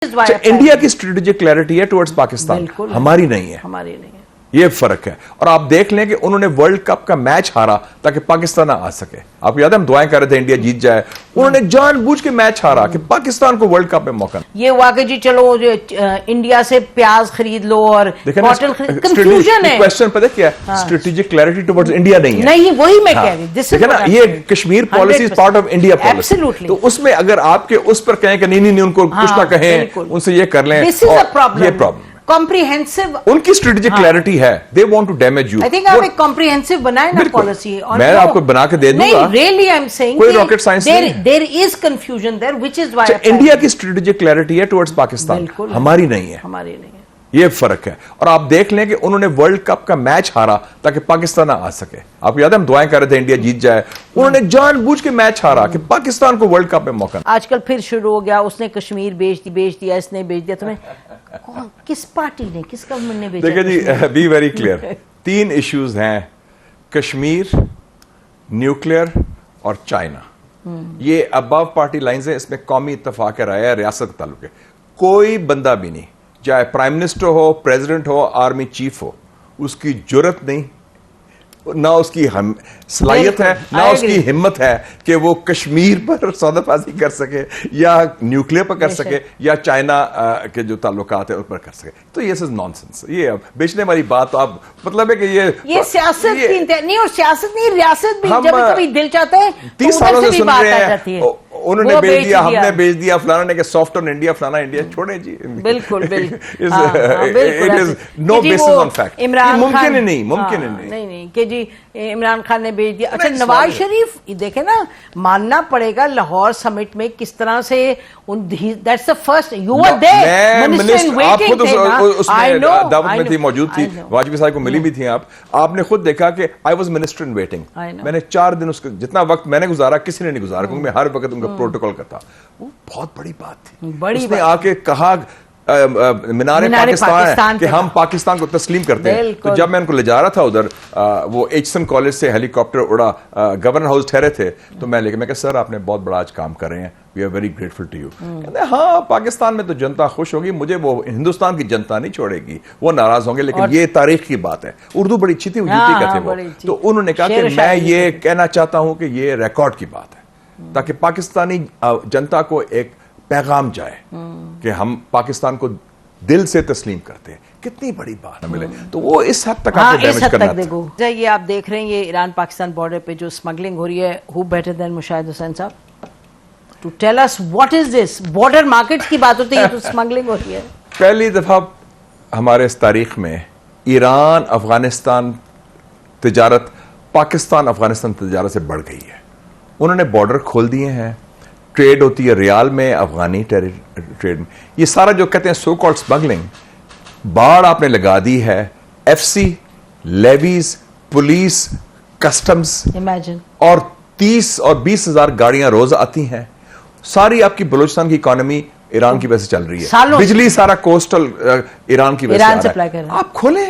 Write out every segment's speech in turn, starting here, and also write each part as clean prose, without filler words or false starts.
India की strategic clarity है towards Pakistan, हमारी नहीं है। हमारी नहीं है, ये फर्क है। और आप देख लें कि उन्होंने वर्ल्ड कप का मैच हारा ताकि पाकिस्तान ना आ सके। आपको याद है हम दुआएं कर रहे थे इंडिया जीत जाए, उन्होंने जानबूझ के मैच हारा कि पाकिस्तान को वर्ल्ड कप में मौका। ये हुआ कि जी चलो इंडिया से प्याज खरीद लो और कॉटन खरीद, कंफ्यूजन है। क्वेश्चन पता क्या है? स्ट्रेटेजिक क्लैरिटी टुवर्ड्स इंडिया नहीं है। नहीं, वही मैं कह रही हूं। ना, ये Kashmir policy is part of India policy. तो उसमें अगर आपके उस पर कहें कि नहीं उनको कुछ ना कहें, उनसे ये कर लें, ये प्रॉब्लम कॉम्प्रिहेंसिव उनकी स्ट्रेटेजिक क्लैरिटी है। They want to damage you. I think आप एक कॉम्प्रिहेंसिव बनाए ना पॉलिसी। मैं आपको बना के दे दूंगा। रियली आई एम सेइंग कोई रॉकेट साइंस नहीं। There is confusion there which is why India की स्ट्रेटेजिक क्लैरिटी है टुवर्ड्स पाकिस्तान, हमारी नहीं है। हमारी नहीं है, ये फर्क है। और आप देख लें कि उन्होंने वर्ल्ड कप का मैच हारा ताकि पाकिस्तान ना आ सके। आपको याद है हम दुआएं कर रहे थे इंडिया जीत जाए, उन्होंने जानबूझ के मैच हारा कि पाकिस्तान को वर्ल्ड कप में मौका। आजकल फिर शुरू हो गया, उसने कश्मीर बेच दिया, इसने बेच दिया। तुम्हें किस पार्टी ने, किस गवर्नमेंट ने बेचा? देखिए जी, बी वेरी क्लियर। 3 इश्यूज हैं, कश्मीर, न्यूक्लियर और चाइना। ये अबव पार्टी लाइंस है, इसमें कौमी इत्तेफाक राय है, रियासत के ताल्लुक है। कोई बंदा भी नहीं, चाहे प्राइम मिनिस्टर हो, प्रेसिडेंट हो, आर्मी चीफ हो, उसकी जुर्रत नहीं, ना उसकी सलाहियत है, ना उसकी हिम्मत है कि वो कश्मीर पर सौदाबाजी कर सके या न्यूक्लियर पर कर सके या चाइना के जो ताल्लुकात है उस पर कर सके। तो ये नॉनसेंस। ये अब बेचने वाली बात, तो आप मतलब है कि ये सियासत की नहीं, और सियासत नहीं, रियासत भी जब कभी दिल चाहता है 30 सालों से सुन रहे हैं, उन्होंने बेच दिया, हमने बेच दिया, फलाना ने सॉफ्ट ऑन इंडिया, फलाना इंडिया। छोड़े जी, बिल्कुल it is no basis on fact. मुमकिन ही नहीं कि जी इमरान खान ने भेज दिया। अच्छा, नवाज शरीफ, देखे ना, मानना पड़ेगा लाहौर समिट में किस तरह से that's the first you were there, minister in waiting थे ना, उसमें दावत में थी, मौजूद थी, वाजपेयी साहब को मिली भी थी। आपने खुद देखा कि I was minister in waiting. मैंने 4 दिन उसका जितना वक्त मैंने गुजारा किसी ने नहीं गुजारा, क्योंकि मैं हर वक्त उनका प्रोटोकॉल का था। वो बहुत बड़ी बात थी। उसने आके कहा मीनारे पाकिस्तान है कि हम पाकिस्तान को तस्लीम करते हैं। तो जब मैं उनको ले जा रहा था उधर, वो एचसन कॉलेज से हेलीकॉप्टर उड़ा, गवर्नर हाउस ठहरे थे, तो मैं कहा सर आपने बहुत बड़ा आज काम कर रहे हैं, we are very grateful to you. कहते हाँ, पाकिस्तान में तो जनता खुश होगी, मुझे वो हिंदुस्तान की जनता नहीं छोड़ेगी, वो नाराज होंगे, लेकिन ये तारीख की बात है। उर्दू बड़ी अच्छी थी, कहते वो। तो उन्होंने कहा कि मैं ये कहना चाहता हूं कि ये रिकॉर्ड की बात है, ताकि पाकिस्तानी जनता को एक पैगाम जाए कि हम पाकिस्तान को दिल से तस्लीम करते हैं। कितनी बड़ी बात मिले, तो वो इस हद तक आपको डैमेज करना था। ये आप देख रहे हैं, ये ईरान पाकिस्तान बॉर्डर पे जो स्मगलिंग हो रही है, who better than Mushahid Hussain sahab to tell us what is this? Border market की बात होती है तो स्मगलिंग हो रही है। पहली दफा हमारे इस तारीख में ईरान अफगानिस्तान तिजारत, पाकिस्तान अफगानिस्तान तिजारत से बढ़ गई है। उन्होंने बॉर्डर खोल दिए हैं, ट्रेड होती है रियाल में, अफगानी ट्रेड में। ये सारा जो कहते हैं सो कॉल्ड स्मगलिंग, बाढ़ आपने लगा दी है। FC, levies, police, customs, imagine, और 30 और 20,000 गाड़ियां रोज आती हैं। सारी आपकी बलूचिस्तान की इकोनॉमी ईरान की वजह से चल रही है। बिजली सारा कोस्टल ईरान की वजह से आ रहा है। आप खोले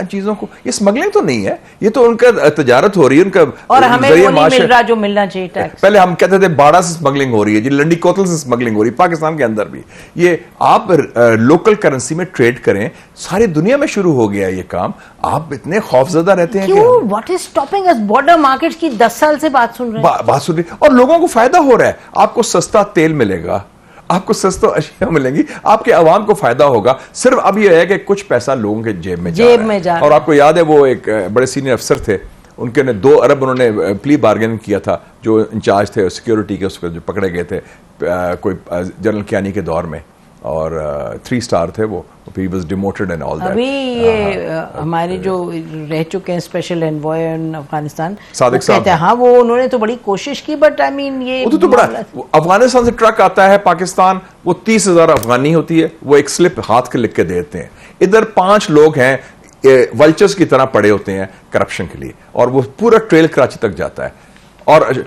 चीजों को, ये स्मगलिंग तो नहीं है, ये तो उनका तजारत हो रही है, उनका और हमें वो नहीं मिल रहा जो मिलना चाहिए टैक्स। पहले हम कहते थे बाड़ा से स्मगलिंग हो रही है जी, लंडी कोतल से स्मगलिंग हो रही है, पाकिस्तान के अंदर भी। ये आप लोकल करेंसी में ट्रेड करें, सारी दुनिया में शुरू हो गया ये काम। आप इतने खौफजदा रहते हैं क्यों? What is stopping us? Border market की 10 साल से बात सुन रहे हैं, और लोगों को फायदा हो रहा है। आपको सस्ता तेल मिलेगा, आपको सस्ता अशिया मिलेंगी, आपके अवाम को फायदा होगा। सिर्फ अब यह है कि कुछ पैसा लोगों के जेब में जा रहा है। और आपको याद है वो एक बड़े सीनियर अफसर थे, उनके ने 2 अरब उन्होंने प्ली बार्गेन किया था, जो इंचार्ज थे सिक्योरिटी के, उसको जो पकड़े गए थे कोई जनरल कियानी के दौर में, और 3 स्टार थे वो, he was demoted and all that. अभी ये हमारे जो रह चुके हैं स्पेशल एनवॉय इन अफगानिस्तान, सादिक साहब, हाँ, वो उन्होंने तो बड़ी कोशिश की, बट आई मीन ये तो बड़ा, अफगानिस्तान से ट्रक आता है पाकिस्तान, वो 30,000 अफगानी होती है, वो एक स्लिप हाथ के लिख के देते हैं। इधर 5 लोग हैं वल्चर्स की तरह पड़े होते हैं करप्शन के लिए, और वो पूरा ट्रेल कराची तक जाता है, और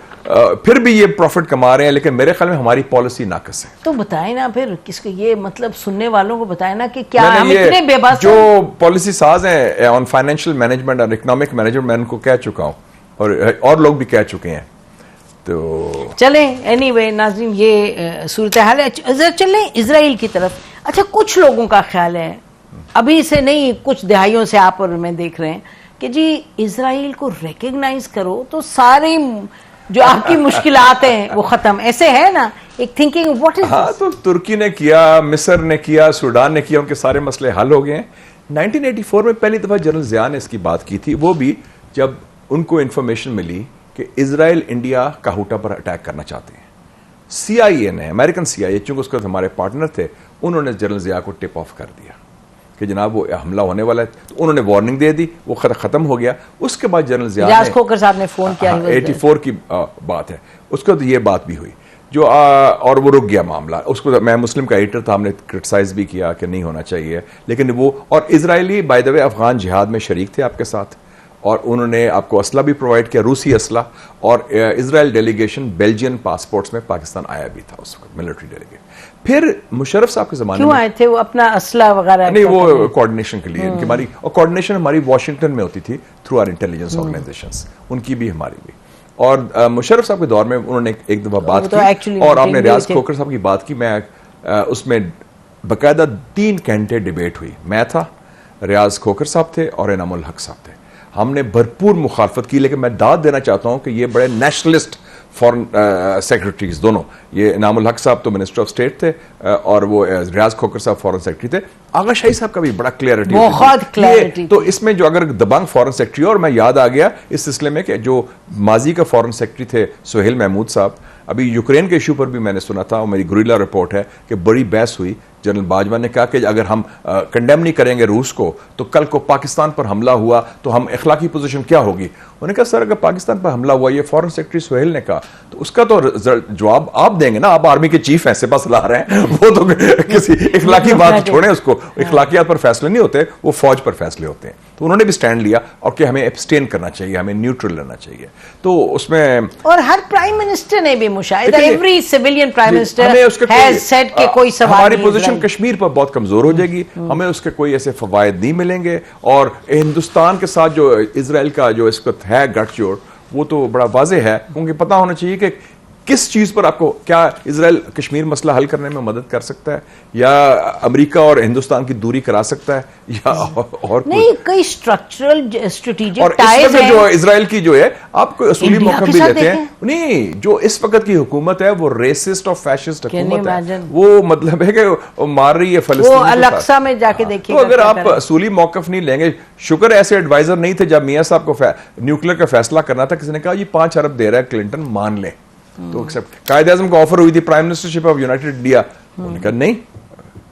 फिर भी ये प्रॉफिट कमा रहे हैं। लेकिन मेरे ख्याल में हमारी पॉलिसी नाकस है। तो बताएं ना फिर किसको, ये मतलब सुनने वालों को बताएं ना कि क्या हम इतने बेबस जो पॉलिसी साज हैं ऑन फाइनेंशियल मैनेजमेंट और इकोनॉमिक मैनेजमेंट, मैं उनको कह चुका हूं, और लोग भी कह चुके हैं। तो चले एनीवे नाज़रीन, ये सूरत हाल है। चलें इजराइल की तरफ। अच्छा, कुछ लोगों का ख्याल है, अभी से नहीं कुछ दिहाइयों से आप और मैं देख रहे हैं कि जी इजराइल को रिकग्नाइज करो तो सारी जो आपकी मुश्किलात हैं वो खत्म, ऐसे है ना एक थिंकिंग। व्हाट इज हाँ, तो तुर्की ने किया, मिस्र ने किया, सूडान ने किया, उनके सारे मसले हल हो गए हैं। 1984 में पहली दफा जनरल जिया ने इसकी बात की थी, वो भी जब उनको इंफॉर्मेशन मिली कि इजराइल इंडिया काहूटा पर अटैक करना चाहते हैं। CIA ने, अमेरिकन CIA, चूंकि उसके हमारे पार्टनर थे, उन्होंने जनरल जिया को टिप ऑफ कर दिया कि जनाब वो हमला होने वाला है। तो उन्होंने वार्निंग दे दी, वो खत्म हो गया। उसके बाद जनरल जिया रियाज खोखर साहब ने फोन किया, 84 की बात है, उसको तो ये बात भी हुई जो और वो रुक गया मामला। उसको मैं मुस्लिम का एडिटर था, हमने क्रिटिसाइज भी किया कि नहीं होना चाहिए, लेकिन वो और Israeli by the way Afghan जिहाद में शरीक थे आपके साथ, और उन्होंने आपको असला भी प्रोवाइड किया, रूसी असला। और इजराइल डेलीगेशन बेल्जियन पासपोर्ट्स में पाकिस्तान आया भी था उस वक्त, मिलिट्री डेलीगेट। फिर मुशर्रफ साहब के जमाने क्यों आए थे वो? अपना असला वगैरह नहीं, वो कोऑर्डिनेशन के लिए इनकी हमारी, और कोऑर्डिनेशन हमारी वॉशिंगटन में होती थी थ्रू आवर इंटेलिजेंस ऑर्गेनाइजेशंस, उनकी भी हमारी भी। और मुशर्रफ साहब के दौर में उन्होंने एक दफा बात की, और आपने रियाज खोखर साहब की बात की। मैं उसमें बाकायदा 3 घंटे डिबेट हुई। मैं था, रियाज खोखर साहब थे और इनामुल हक साहब थे। हमने भरपूर मुखालफत की, लेकिन मैं दाद देना चाहता हूं कि ये बड़े नेशनलिस्ट फॉरेन सेक्रेटरीज दोनों, ये इनामुल हक साहब तो मिनिस्टर ऑफ स्टेट थे और वो रियाज खोखर साहब फॉरेन सेक्रेटरी थे। आगा शाही साहब का भी बड़ा क्लैरिटी, बहुत क्लैरिटी। तो इसमें जो अगर दबंग फॉरेन सेक्रेटरी, और मैं याद आ गया इस सिलसिले में कि जो माजी का फॉरेन सेक्रेटरी थे सुहेल महमूद साहब, अभी यूक्रेन के इशू पर भी मैंने सुना था और मेरी गुरिल्ला रिपोर्ट है कि बड़ी बहस हुई। जनरल बाजवा ने कहा कि अगर हम कंडेम नहीं करेंगे रूस को, तो कल को पाकिस्तान पर हमला हुआ तो हम इखलाकी पोजीशन क्या होगी। उन्होंने कहा सर अगर पाकिस्तान पर हमला हुआ, ये फॉरेन सेक्रेटरी सुहेल ने कहा, तो उसका तो जवाब आप देंगे ना, आप आर्मी के चीफ हैं, सिपा सलाह रहे हैं, वो तो किसी इखलाकी बात छोड़े, उसको इखलाकियात पर फैसले नहीं होते, वो फौज पर फैसले होते हैं। तो उन्होंने भी स्टैंड लिया और कि हमें एब्सटेन करना चाहिए, हमें न्यूट्रल रहना चाहिए। तो उसमें और हर प्राइम मिनिस्टर ने भी मुशाहिदा, every civilian prime minister has said कि कोई सवाल हमारी पोजीशन कश्मीर पर बहुत कमजोर हो जाएगी, हमें उसके कोई ऐसे फवायद नहीं मिलेंगे। और हिंदुस्तान के साथ जो इजराइल का जो इस वक्त है गठजोड़, वो तो बड़ा वाजे है, क्योंकि पता होना चाहिए कि किस चीज पर आपको, क्या इजराइल कश्मीर मसला हल करने में मदद कर सकता है, या अमेरिका और हिंदुस्तान की दूरी करा सकता है, या और नहीं, कई स्ट्रक्चरल स्ट्रेटेजिक और टाइज इस वक्त जो इजराइल की जो है, आपको असूली मौका भी देते हैं। नहीं, जो इस वक्त की हुकूमत है वो रेसिस्ट और फैशिस्ट हुकूमत है, वो मतलब है कि मार रही है फलस्तीन को। अल-अक्सा में जाके देखिए, तो अगर आप असूली मौकफ नहीं लेंगे, शुक्र ऐसे एडवाइजर नहीं थे जब मियां साहब को न्यूक्लियर का फैसला करना था, किसी ने कहा जी 5 अरब दे रहा है क्लिंटन, मान ले। तो एक्सेप्ट, कायदे आजम को ऑफर हुई थी prime ministership of united India, उन्होंने कहा नहीं,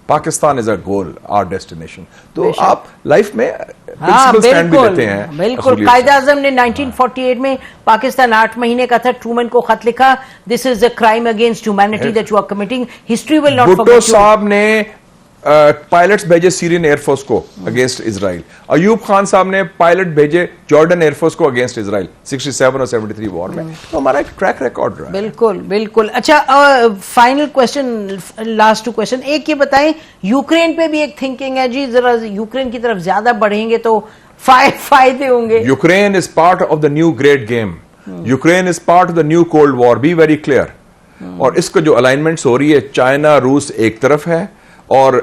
Pakistan is a goal, our destination. तो आप लाइफ में प्रिंसिपल स्टैंड भी लेते हैं। बिल्कुल, कायदे आजम ने 1948 में पाकिस्तान 8 महीने का था, ट्रूमैन को खत लिखा, this is a crime against humanity that you are committing, history will not forget you. Bhutto साहब ने पायलट्स भेजे सीरियन एयरफोर्स को अगेंस्ट इजराइल। अयूब खान साहब ने पायलट भेजे जॉर्डन एयरफोर्स को अगेंस्ट इजराइल 67 और 73 वॉर में। तो हमारा एक ट्रैक रिकॉर्ड रहा है। बिल्कुल बिल्कुल। अच्छा, फाइनल क्वेश्चन, लास्ट 2 क्वेश्चन। एक ये बताएं, यूक्रेन पे भी एक थिंकिंग है जी, जरा यूक्रेन की तरफ ज्यादा बढ़ेंगे तो फायदे होंगे। Ukraine is part of the new great game, Ukraine is part of the new cold war, be very clear. और इसको जो अलाइनमेंट्स हो रही है, चाइना रूस एक तरफ है और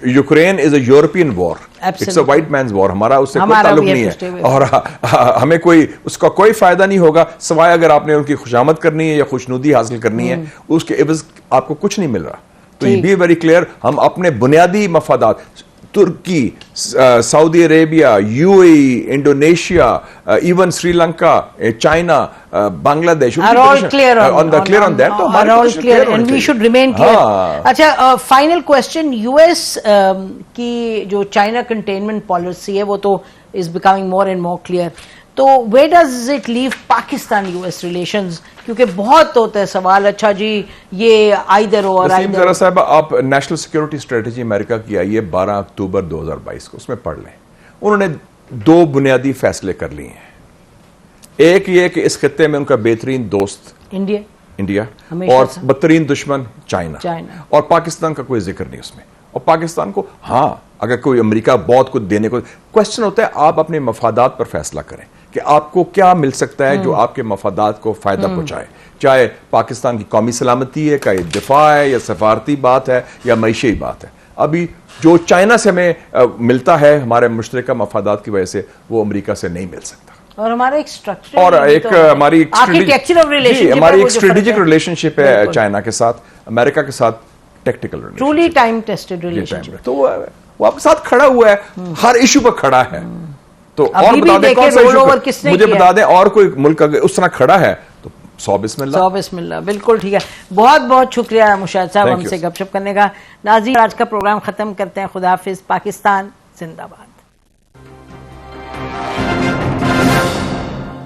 Ukraine is a European war, it's a white man's war, हमारा उससे कोई ताल्लुक नहीं है और हमें कोई उसका कोई फायदा नहीं होगा, सिवाय अगर आपने उनकी खुशामद करनी है या खुशनुदी हासिल करनी है, उसके एवज आपको कुछ नहीं मिल रहा। तो ये बी वेरी क्लियर, हम अपने बुनियादी मफादात, तुर्की, Saudi Arabia, UAE, Indonesia, even Sri Lanka, China, Bangladesh, are all clear on that. तो are all clear and we should remain clear. अच्छा, फाइनल क्वेश्चन, यूएस की जो चाइना कंटेनमेंट पॉलिसी है वो तो is becoming more and more clear. तो where does it leave Pakistan US relations? क्योंकि बहुत होता है सवाल, अच्छा जी ये आइदर और जरा साहब, आप नेशनल सिक्योरिटी स्ट्रेटेजी अमेरिका की आई है 12 अक्टूबर 2022 को, उसमें पढ़ लें। उन्होंने 2 बुनियादी फैसले कर लिए हैं। एक ये कि इस खत्ते में उनका बेहतरीन दोस्त इंडिया और बदतरीन दुश्मन चाइना, और पाकिस्तान का कोई जिक्र नहीं उसमें। और पाकिस्तान को, हाँ, अगर कोई अमेरिका बहुत कुछ देने को, क्वेश्चन होता है आप अपने मफादात पर फैसला करें कि आपको क्या मिल सकता है जो आपके मफादात को फायदा पहुंचाए, चाहे पाकिस्तान की कौमी सलामती है, का दिफा है, या सफारती बात है, या मईशी बात है। अभी जो चाइना से हमें मिलता है हमारे मुश्तरका मफादात की वजह से, वो अमेरिका से नहीं मिल सकता। और हमारा एक स्ट्रक्चर और एक हमारी एक स्ट्रेटेजिक रिलेशनशिप है चाइना के साथ, अमेरिका के साथ technical relationship, truly time tested relationship. तो वो आपके साथ खड़ा हुआ है, हर इशू पर खड़ा है। तो और बता दें कौन सा इशू, मुझे बता दें और कोई मुल्क अगर उस तरह खड़ा है तो 100 बिस्मिल्लाह। बिल्कुल ठीक है। बहुत बहुत शुक्रिया मुशाहिद साहब हमसे गपशप करने का। नाज़रीन, आज का प्रोग्राम खत्म करते हैं। खुदा हाफिज। पाकिस्तान जिंदाबाद।